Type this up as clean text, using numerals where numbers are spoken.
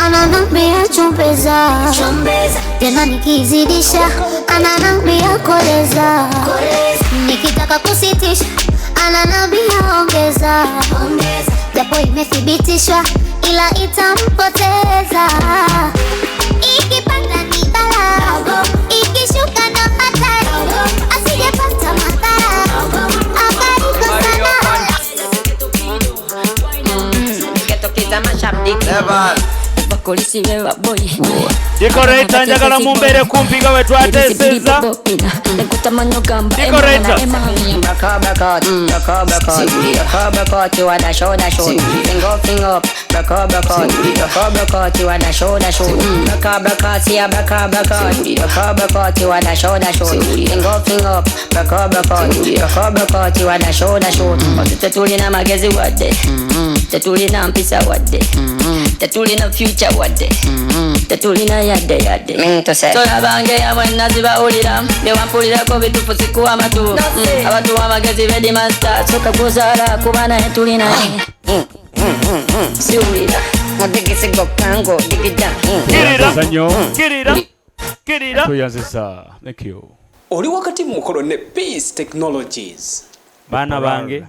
ananambia chombeza, tena nikizidisha ananambia koleza, nikitaka kusitisha ananambia ongeza, japo imethibitishwa ila itampoteza. Ikipanda ni bala, ikishuka ndo hatari, asijepata madhara akaikosa na Decorator njagala mumbere kumpiga wetu ateseza. Decorator tetulina magezi wadde, tetulina mpisa wadde, tetulina future wadde, tetulina yadde tolabanga yamwe nazibawulira bewampulirako bitufu sikuwa amatu abatuwa amagezi bedi master soka kuzala kubana netulina siwulira mudigisigo kango digida kirira tuyanzisa. Thank you. Oli wakati mukolo ne Peace Technologies. Bana bange